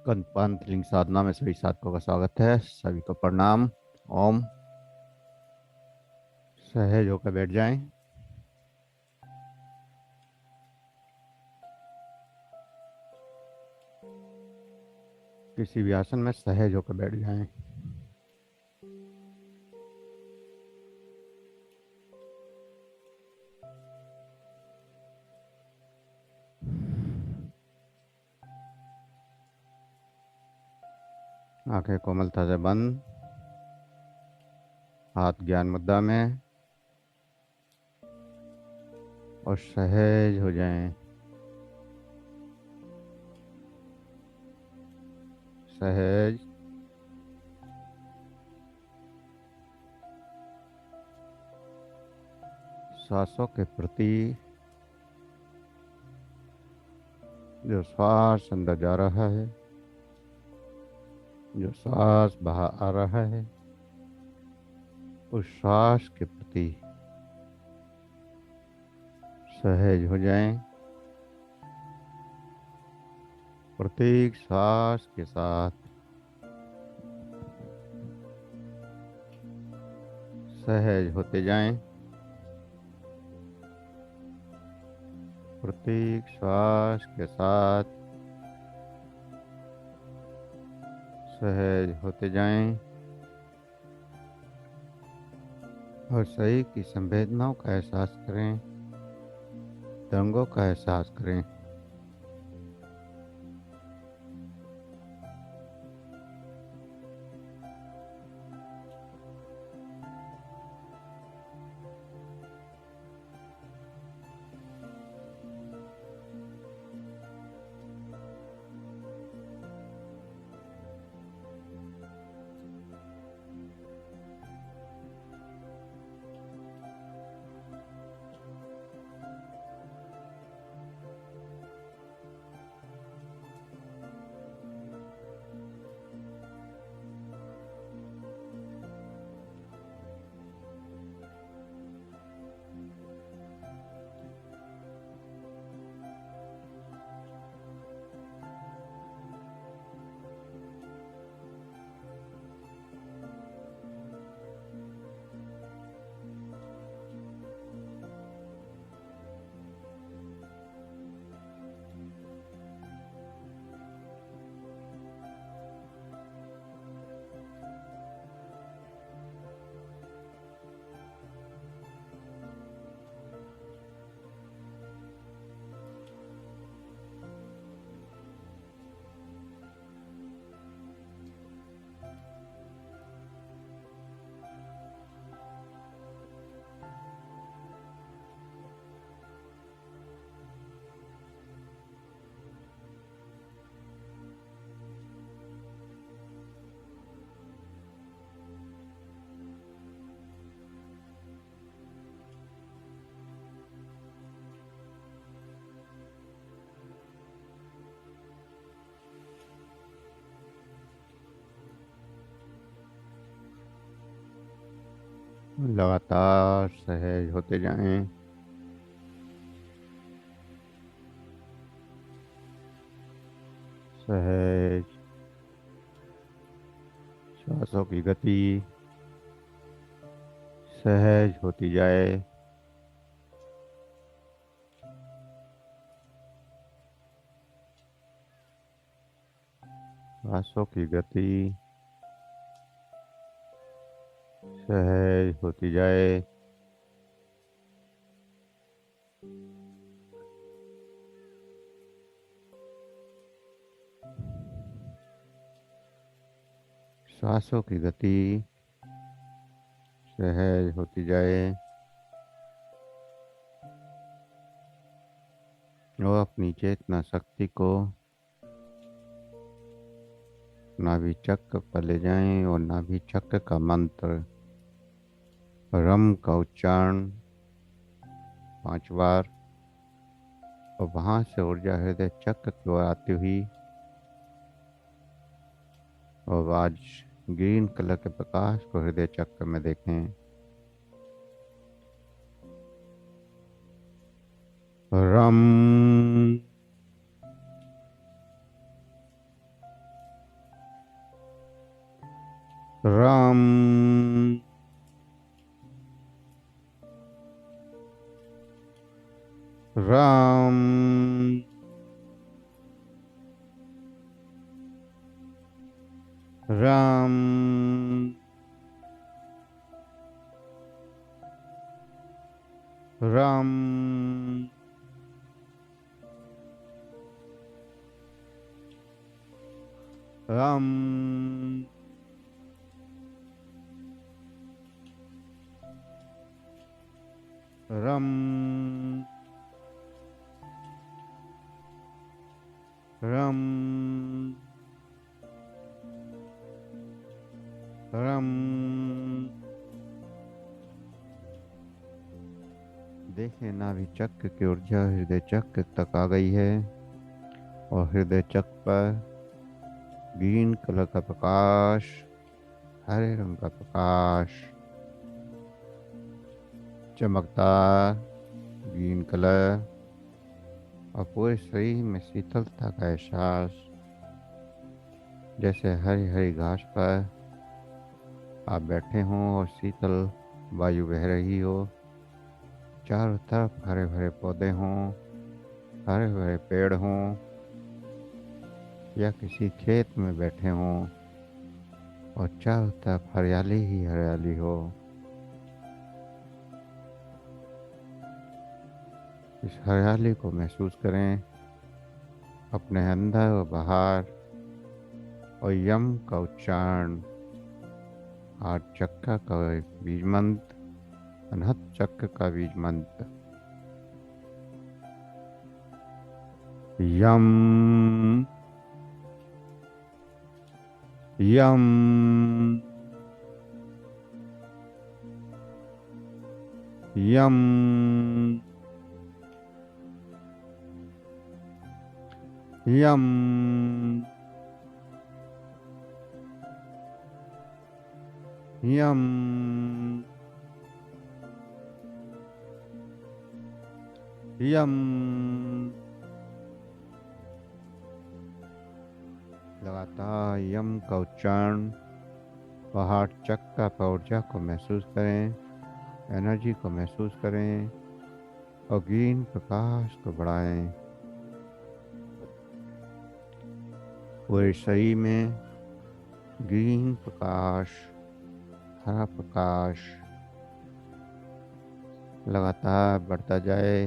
कंपांतलिंग साधना में सभी साधकों का स्वागत है। सभी को प्रणाम। ओम। सहज होकर बैठ जाएं। किसी भी आसन में सहज होकर बैठ जाएं। आंखें कोमलता से बंद, हाथ ज्ञान मुद्रा में, और सहज हो जाएं। सहज। सांसों के प्रति जो श्वास अंदर जा रहा है, जो श्वास बाहर आ रहा है, उस श्वास के प्रति सहज हो जाएं। प्रत्येक श्वास के साथ सहज होते जाएं। प्रत्येक श्वास के साथ सहज होते जाएं और शरीर की संवेदनाओं का एहसास करें, तरंगों का एहसास करें। लगातार सहज होते जाएं। सहज। श्वासों की गति सहज होती जाए। श्वासों की गति सहज होती जाए। श्वासों की गति सहज होती जाए और अपनी चेतना शक्ति को नाभि चक्र पर ले जाएं और नाभि चक्र का मंत्र रम का उच्चारण 5 बार, और वहां से ऊर्जा हृदय चक्र की ओर आती हुई और आज ग्रीन कलर के प्रकाश को हृदय चक्र में देखें। रम। राम राम राम राम राम राम राम। देखें नाभि चक्र की ऊर्जा हृदय चक्र तक आ गई है और हृदय चक्र पर ग्रीन कलर का प्रकाश, हरे रंग का प्रकाश, चमकदार ग्रीन कलर और पूरे शरीर में शीतलता का एहसास, जैसे हरी हरी घास पर आप बैठे हों और शीतल वायु बह रही हो। चारों तरफ हरे भरे पौधे हों, हरे भरे पेड़ हों, या किसी खेत में बैठे हों और चारों तरफ हरियाली ही हरियाली हो। इस हरियाली को महसूस करें अपने अंदर और बाहर, और यम का उच्चारण, आठ चक्र का बीज मंत्र, अनहत चक्र का बीज मंत्र यम यम यम यम यम यम। लगातार यम का उच्चारण पहाड़ चक्र पर ऊर्जा को महसूस करें, एनर्जी को महसूस करें और ग्रीन प्रकाश को बढ़ाएं। पूरे शरीर में ग्रीन प्रकाश, हरा प्रकाश लगातार बढ़ता जाए।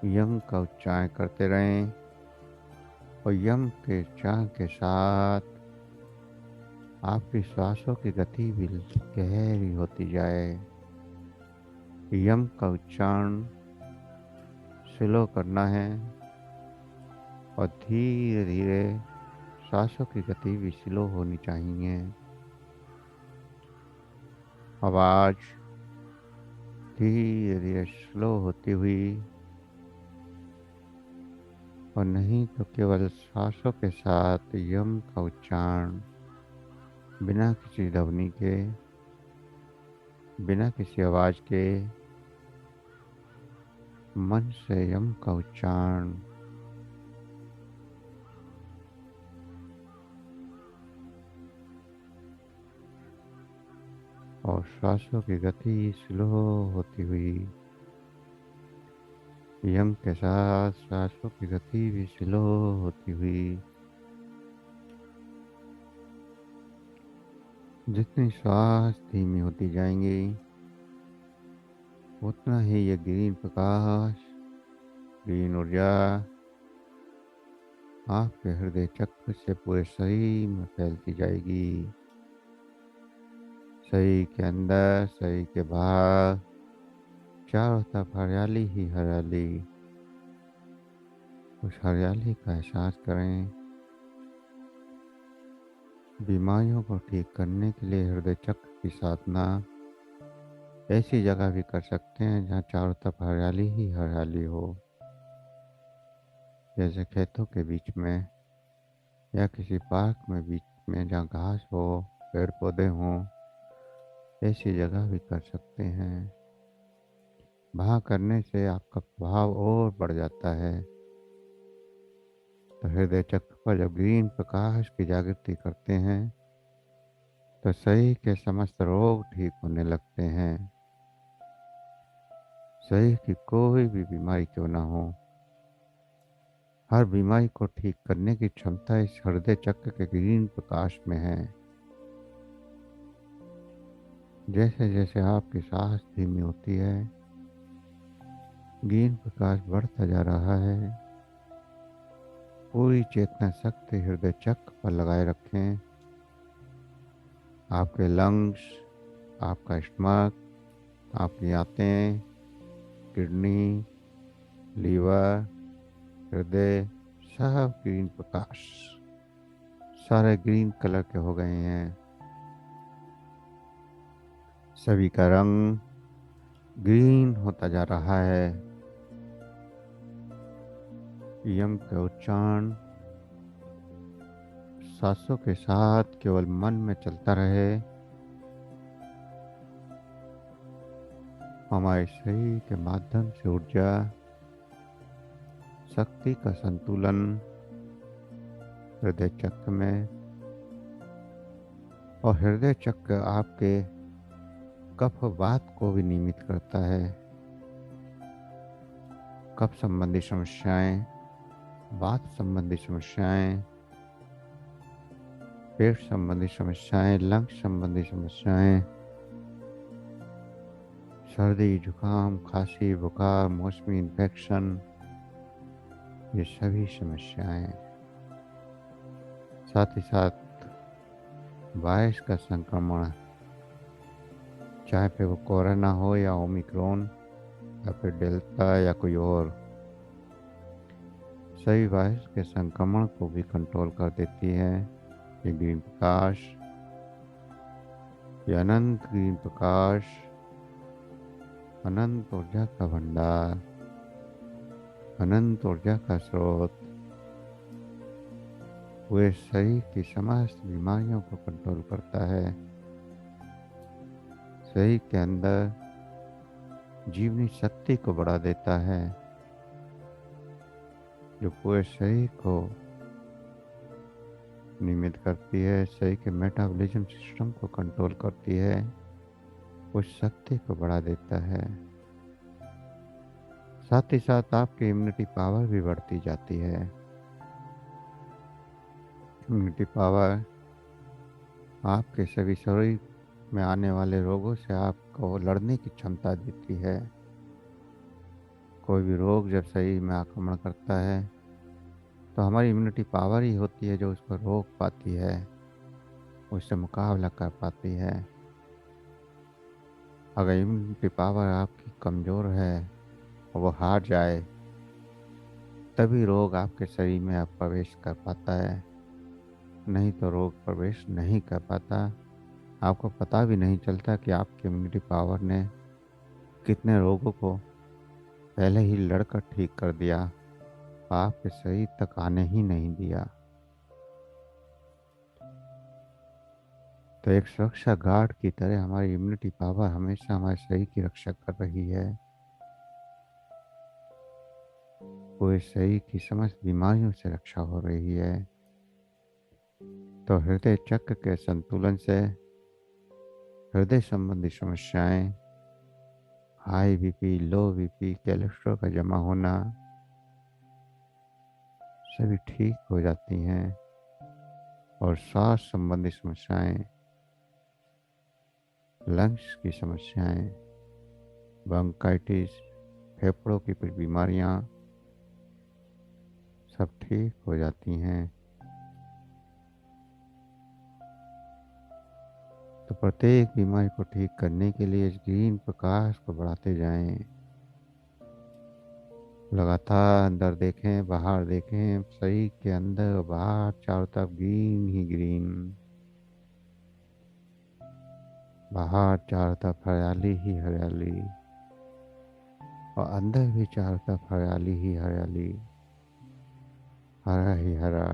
यम का उच्चारण करते रहें और यम के उच्चारण के साथ आपकी श्वासों की गति भी गहरी होती जाए। यम का उच्चारण स्लो करना है और धीरे धीरे श्वासों की गति भी स्लो होनी चाहिए। आवाज धीरे धीरे स्लो होती हुई, और नहीं तो केवल श्वासों के साथ यम का उच्चारण बिना किसी ध्वनि के, बिना किसी आवाज के मन से यम का उच्चारण और श्वासों की गति स्लो होती हुई, यम के साथ श्वासों की गति भी स्लो होती हुई। जितनी श्वास धीमी होती जाएंगी उतना ही ये ग्रीन प्रकाश, ग्रीन ऊर्जा आपके हृदय चक्र से पूरे शरीर में फैलती जाएगी। शरीर के अंदर, शरीर के बाहर, चारों तरफ हरियाली ही हरियाली। उस हरियाली का एहसास करें। बीमारियों को ठीक करने के लिए हृदय चक्र की साधना ऐसी जगह भी कर सकते हैं जहाँ चारों तरफ हरियाली ही हरियाली हो, जैसे खेतों के बीच में या किसी पार्क में बीच में जहाँ घास हो, पेड़ पौधे हों, ऐसी जगह भी कर सकते हैं। वहाँ करने से आपका प्रभाव और बढ़ जाता है। तो हृदय चक्र पर जब ग्रीन प्रकाश की जागृति करते हैं तो शरीर के समस्त रोग ठीक होने लगते हैं। शरीर की कोई भी बीमारी क्यों ना हो, हर बीमारी को ठीक करने की क्षमता इस हृदय चक्र के ग्रीन प्रकाश में है। जैसे जैसे आपकी सांस धीमी होती है, ग्रीन प्रकाश बढ़ता जा रहा है। पूरी चेतना शक्ति हृदय चक्र पर लगाए रखें। आपके लंग्स, आपका स्टमक, आपकी आंतें, किडनी, लीवर, हृदय, सब ग्रीन प्रकाश, सारे ग्रीन कलर के हो गए हैं। सभी का रंग ग्रीन होता जा रहा है। यम का उच्चारण सांसों के साथ केवल मन में चलता रहे। हमारे शरीर के माध्यम से ऊर्जा, शक्ति का संतुलन हृदय चक्र में, और हृदय चक्र आपके कफ वात को भी नियमित करता है। कफ संबंधी समस्याएं, वात संबंधी समस्याएं, पेट संबंधी समस्याएं, लंग्स संबंधी समस्याएं, सर्दी, जुकाम, खांसी, बुखार, मौसमी इन्फेक्शन, ये सभी समस्याएं, साथ ही साथ वायरस का संक्रमण, चाहे फिर वो कोरोना हो या ओमिक्रॉन या फिर डेल्टा या कोई और, सभी वायरस के संक्रमण को भी कंट्रोल कर देती है ये ग्रीन प्रकाश। ये अनंत ग्रीन प्रकाश, अनंत ऊर्जा का भंडार, अनंत ऊर्जा का स्रोत, वे शरीर की समस्त बीमारियों को कंट्रोल करता है। शरीर के अंदर जीवनी शक्ति को बढ़ा देता है, जो पूरे शरीर को नियमित करती है, शरीर के मेटाबॉलिज्म सिस्टम को कंट्रोल करती है, उस शक्ति को बढ़ा देता है। साथ ही साथ आपकी इम्यूनिटी पावर भी बढ़ती जाती है। इम्यूनिटी पावर आपके सभी शरीर में आने वाले रोगों से आपको लड़ने की क्षमता देती है। कोई भी रोग जब शरीर में आक्रमण करता है तो हमारी इम्यूनिटी पावर ही होती है जो उसको रोक पाती है, उससे मुकाबला कर पाती है। अगर इम्यूनिटी पावर आपकी कमज़ोर है और वो हार जाए, तभी रोग आपके शरीर में अब प्रवेश कर पाता है, नहीं तो रोग प्रवेश नहीं कर पाता। आपको पता भी नहीं चलता कि आपकी इम्यूनिटी पावर ने कितने रोगों को पहले ही लड़कर ठीक कर दिया, आपके शरीर तक आने ही नहीं दिया। तो एक सुरक्षा गार्ड की तरह हमारी इम्यूनिटी पावर हमेशा हमारे शरीर की रक्षा कर रही है। पूरे शरीर की समस्त बीमारियों से रक्षा हो रही है। तो हृदय चक्र के संतुलन से हृदय संबंधी समस्याएं, हाई बीपी, लो बीपी, कोलेस्ट्रॉल का जमा होना, सभी ठीक हो जाती हैं। और सांस संबंधी समस्याएं, लंग्स की समस्याएं, ब्रोंकाइटिस, फेफड़ों की कुछ बीमारियां, सब ठीक हो जाती हैं। तो प्रत्येक बीमारी को ठीक करने के लिए इस ग्रीन प्रकाश को बढ़ाते जाएं। लगातार अंदर देखें, बाहर देखें, शरीर के अंदर और बाहर चारों तरफ ग्रीन ही ग्रीन, बाहर चारों तरफ हरियाली ही हरियाली, और अंदर भी चारों तरफ हरियाली ही हरियाली, हरा ही हरा।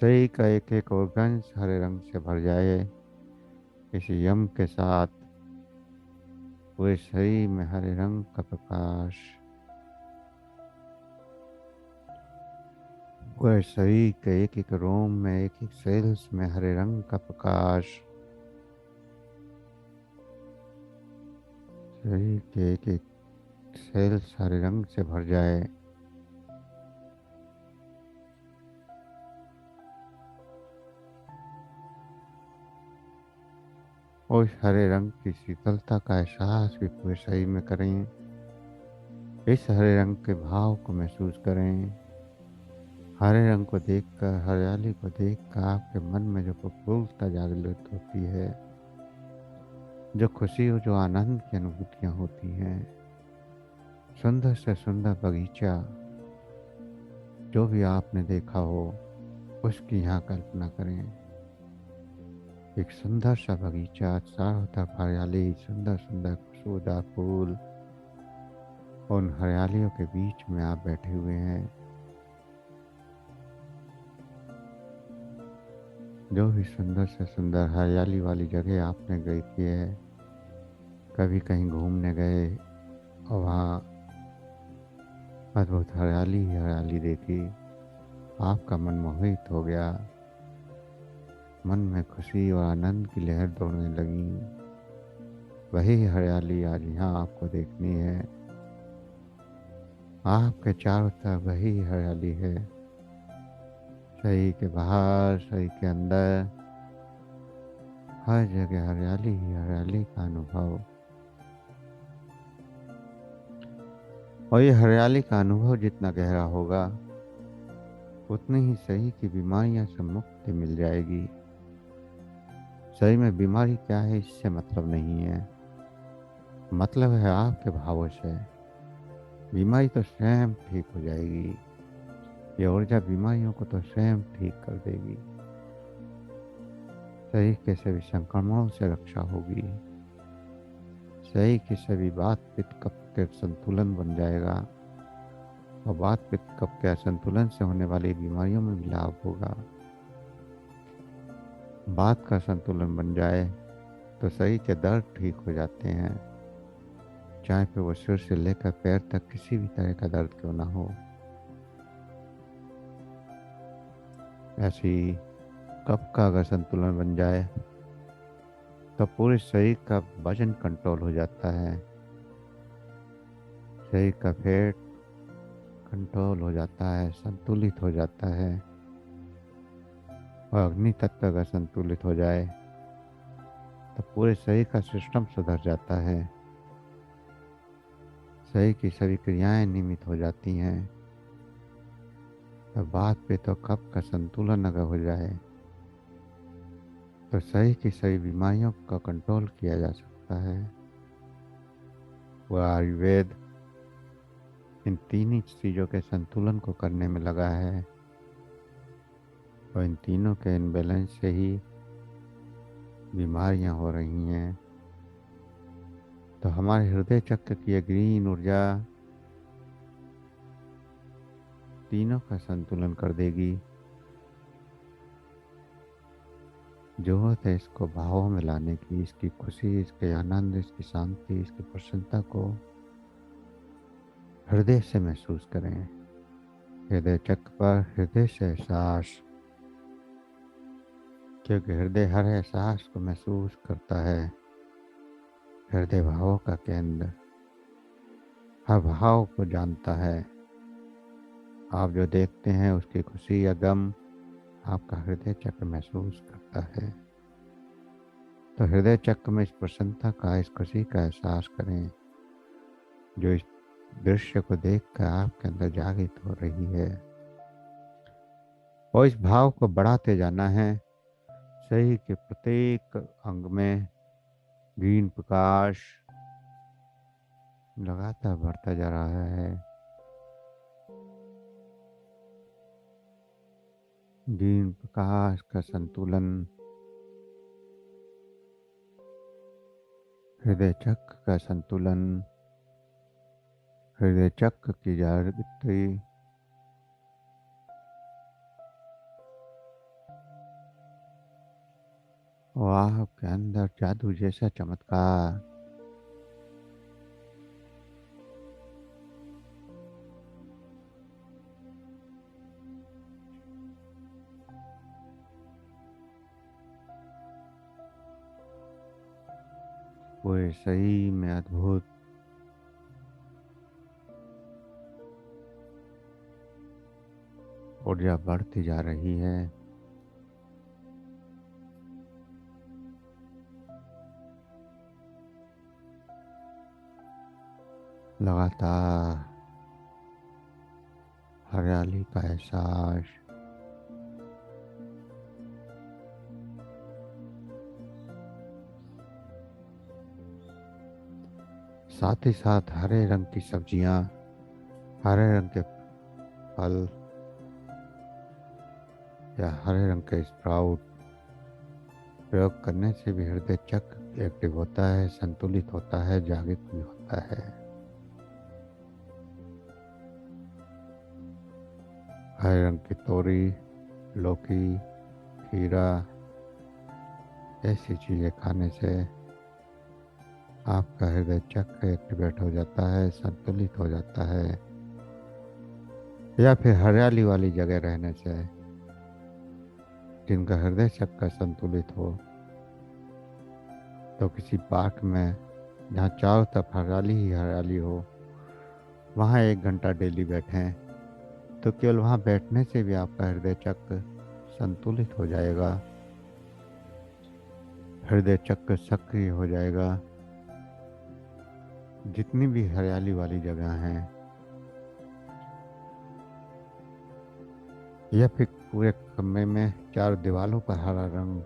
शरीर का एक एक ऑर्गन्स हरे रंग से भर जाए। इस यम के साथ पूरे शरीर में हरे रंग का प्रकाश, पूरे शरीर के एक एक रोम में, एक एक सेल्स में हरे रंग का प्रकाश, शरीर के एक एक सेल सारे रंग से भर जाए। और इस हरे रंग की शीतलता का एहसास भी पूरे शरीर में करें। इस हरे रंग के भाव को महसूस करें। हरे रंग को देखकर, हरियाली को देखकर आपके मन में जो प्रफुल्लता जागृत होती है, जो खुशी और जो आनंद की अनुभूतियां होती हैं, सुंदर से सुंदर बगीचा जो भी आपने देखा हो उसकी यहाँ कल्पना करें। एक सुंदर सा बगीचा, चारों तरफ हरियाली, सुंदर सुंदर खुशबूदार फूल, उन हरियालियों के बीच में आप बैठे हुए हैं। जो भी सुंदर से सुंदर हरियाली वाली जगह आपने गई थी है, कभी कहीं घूमने गए और वहाँ अद्भुत हरियाली ही हरियाली देखी, आपका मन मोहित हो गया। मन में खुशी और आनंद की लहर दौड़ने लगी। वही हरियाली आज यहाँ आपको देखनी है। आपके चारों तरफ वही हरियाली है। शरीर के बाहर, शरीर के अंदर, हर जगह हरियाली ही हरियाली का अनुभव। और ये हरियाली का अनुभव जितना गहरा होगा, उतनी ही शरीर की बीमारियां से मुक्ति मिल जाएगी। शरीर में बीमारी क्या है इससे मतलब नहीं है, मतलब है आपके भावों से। बीमारी तो स्वयं ठीक हो जाएगी। ये ऊर्जा बीमारियों को तो स्वयं ठीक कर देगी। शरीर के सभी संक्रमणों से रक्षा होगी। शरीर की सभी वात पित्त कफ के संतुलन बन जाएगा। और वात पित्त कफ के असंतुलन से होने वाली बीमारियों में भी लाभ होगा। वात का संतुलन बन जाए तो शरीर के दर्द ठीक हो जाते हैं, चाहे फिर वो सिर से लेकर पैर तक किसी भी तरह का दर्द क्यों ना हो। ऐसी कफ का अगर संतुलन बन जाए तो पूरे शरीर का वजन कंट्रोल हो जाता है। शरीर का फैट कंट्रोल हो जाता है, संतुलित हो जाता है। और अग्नि तत्व अगर संतुलित हो जाए तो पूरे शरीर का सिस्टम सुधर जाता है। शरीर की सभी क्रियाएं नियमित हो जाती हैं। तो बात पे तो कफ का संतुलन अगर हो जाए तो शरीर की सभी बीमारियों का कंट्रोल किया जा सकता है। वह आयुर्वेद इन तीन ही चीज़ों के संतुलन को करने में लगा है। और इन तीनों के इनबैलेंस से ही बीमारियां हो रही हैं। तो हमारे हृदय चक्र की ये ग्रीन ऊर्जा तीनों का संतुलन कर देगी। जरूरत है इसको भावों में लाने की, इसकी खुशी, इसके आनंद, इसकी शांति, इसकी प्रसन्नता को हृदय से महसूस करें। हृदय चक्र पर हृदय से एहसास, क्योंकि हृदय हर एहसास को महसूस करता है। हृदय भावों का केंद्र हर भाव को जानता है। आप जो देखते हैं उसकी खुशी या गम आपका हृदय चक्र महसूस करता है। तो हृदय चक्र में इस प्रसन्नता का, इस खुशी का एहसास करें जो इस दृश्य को देखकर आपके अंदर जागृत हो रही है। और इस भाव को बढ़ाते जाना है। शरीर के प्रत्येक अंग में ग्रीन प्रकाश लगातार बढ़ता जा रहा है। ग्रीन प्रकाश का संतुलन हृदय चक्र का संतुलन, हृदय चक्र की जागृति, और आपके अंदर जादू जैसा चमत्कार। पूरे शरीर में अद्भुत ऊर्जा बढ़ती जा रही है। लगातार हरियाली का एहसास, साथ ही साथ हरे रंग की सब्जियां, हरे रंग के फल या हरे रंग के स्प्राउट प्रयोग करने से भी हृदय चक्र एक्टिव होता है, संतुलित होता है, जागृत भी होता है। हरे रंग की तोरी, लौकी, खीरा ऐसी चीजें खाने से आपका हृदय चक्र एक्टिवेट हो जाता है, संतुलित हो जाता है। या फिर हरियाली वाली जगह रहने से, जिनका हृदय चक्र संतुलित हो, तो किसी पार्क में जहाँ चारों तरफ हरियाली ही हरियाली हो, वहाँ 1 घंटा डेली बैठें, तो केवल वहाँ बैठने से भी आपका हृदय चक्र संतुलित हो जाएगा, हृदय चक्र सक्रिय हो जाएगा। जितनी भी हरियाली वाली जगह हैं, या फिर पूरे कमरे में चार दीवारों पर हरा रंग,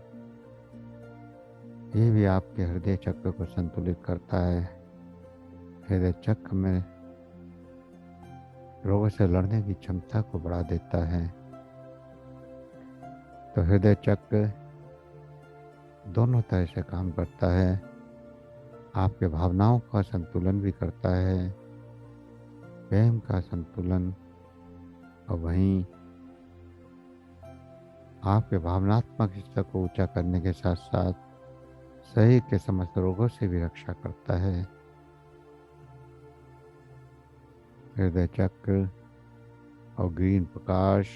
ये भी आपके हृदय चक्र को संतुलित करता है, हृदय चक्र में रोगों से लड़ने की क्षमता को बढ़ा देता है। तो हृदय चक्र दोनों तरह से काम करता है, आपके भावनाओं का संतुलन भी करता है, प्रेम का संतुलन, और वहीं आपके भावनात्मक हिस्से को ऊंचा करने के साथ साथ शरीर के समस्त रोगों से भी रक्षा करता है। हृदय चक्र और ग्रीन प्रकाश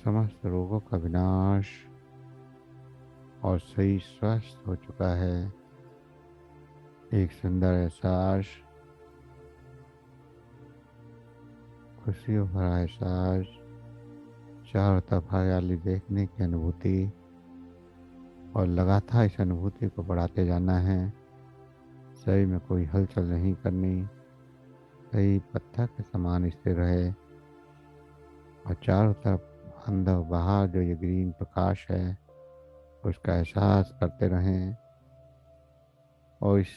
समस्त रोगों का विनाश, और शरीर स्वस्थ हो चुका है। एक सुंदर एहसास, खुशियों भरा एहसास, चारों तरफ हरियाली देखने की अनुभूति, और लगातार इस अनुभूति को बढ़ाते जाना है। शरीर में कोई हलचल नहीं करनी, शरीर पत्थर के समान स्थिर रहे, और चारों तरफ अंदर बाहर जो ये ग्रीन प्रकाश है उसका एहसास करते रहें, और इस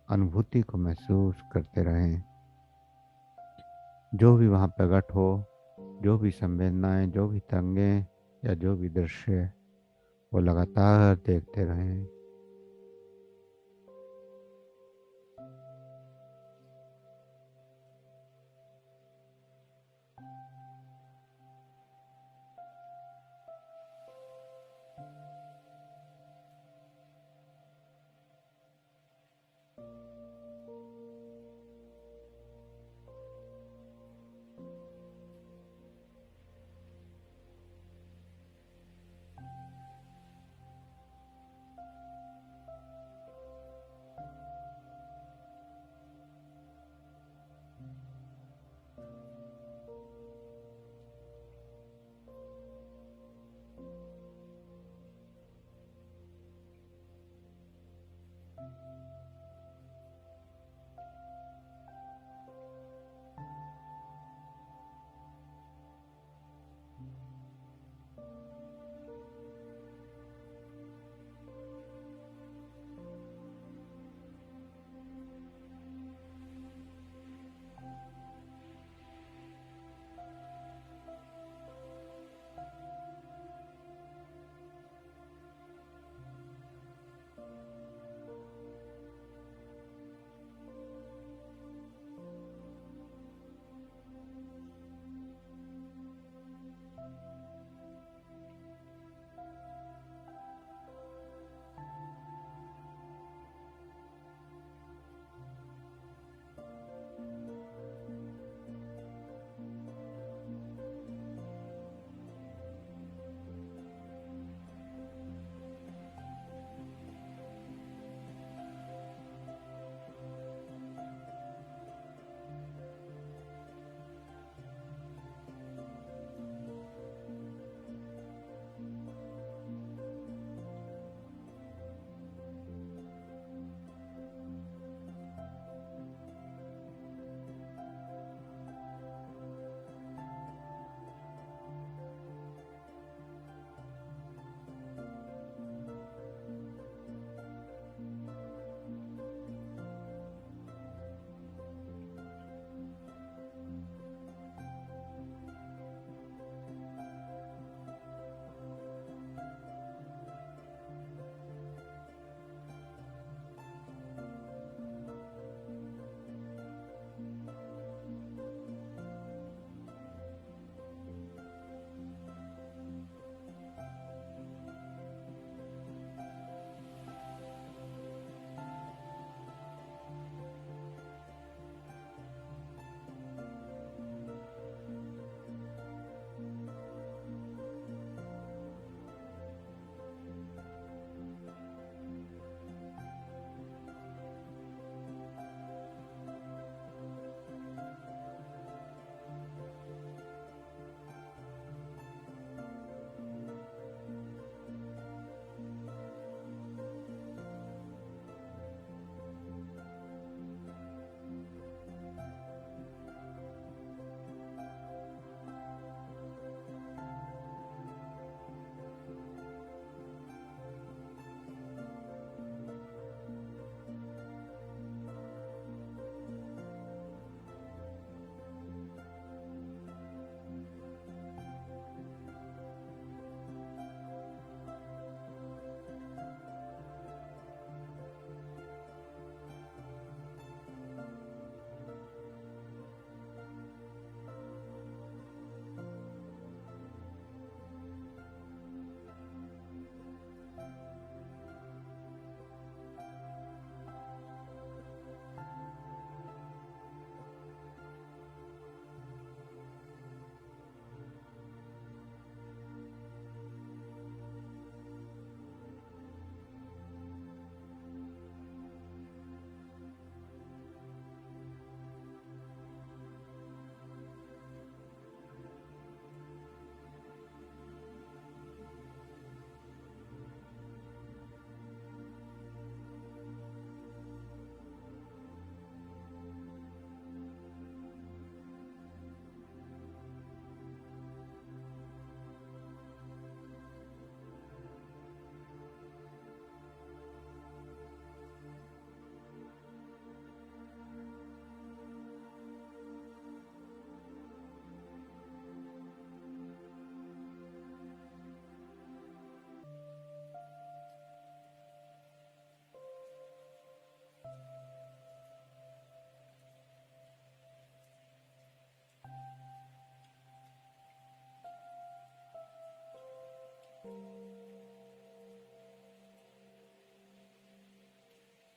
अनुभूति को महसूस करते रहें। जो भी वहाँ प्रकट हो, जो भी संवेदनाएं, जो भी तरंगें या जो भी दृश्य, वो लगातार देखते रहें।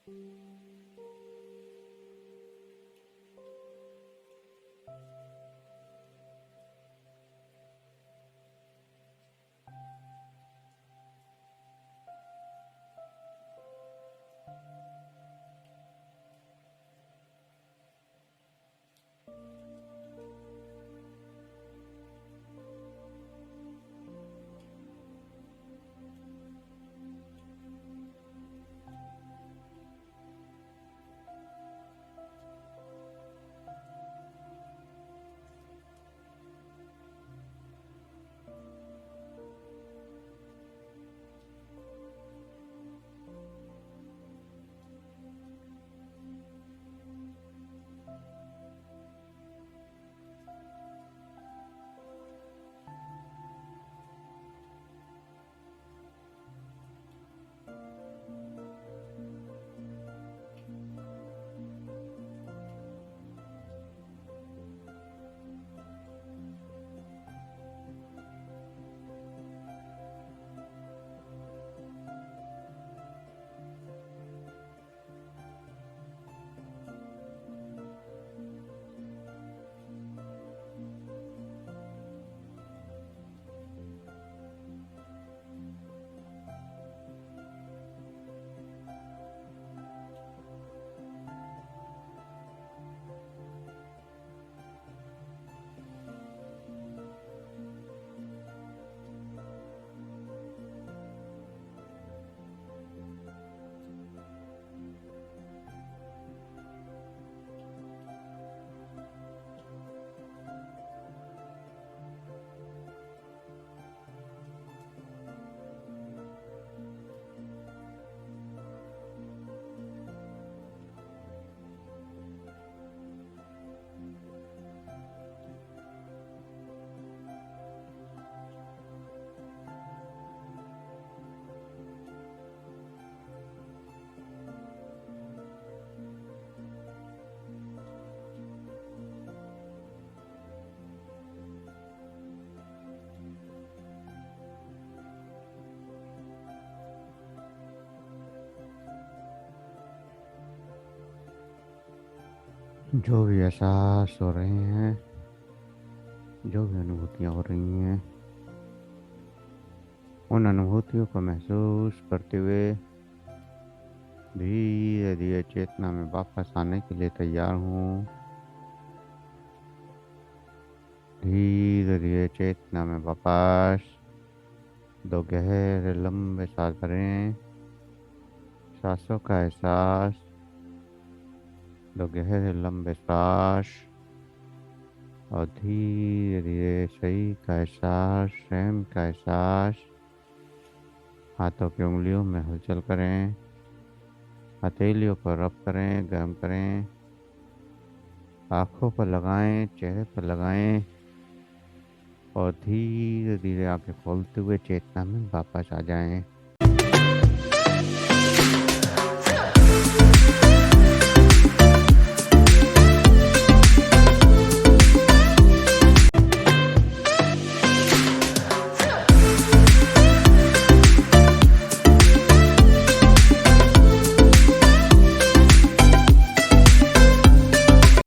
जो भी एहसास हो रहे हैं, जो भी अनुभूतियाँ हो रही हैं, उन अनुभूतियों को महसूस करते हुए धीरे धीरे चेतना में वापस आने के लिए तैयार हूँ। धीरे धीरे चेतना में वापस 2 गहरे लंबे सांस भरें। सांसों का एहसास, 2 गहरे लंबे सांस और धीरे धीरे शरीर का एहसास, स्वयं का एहसास। हाथों की उंगलियों में हलचल करें, हथेलियों पर रब करें, गर्म करें, आँखों पर लगाएं, चेहरे पर लगाएं और धीरे धीरे आंखें खोलते हुए चेतना में वापस आ जाएं।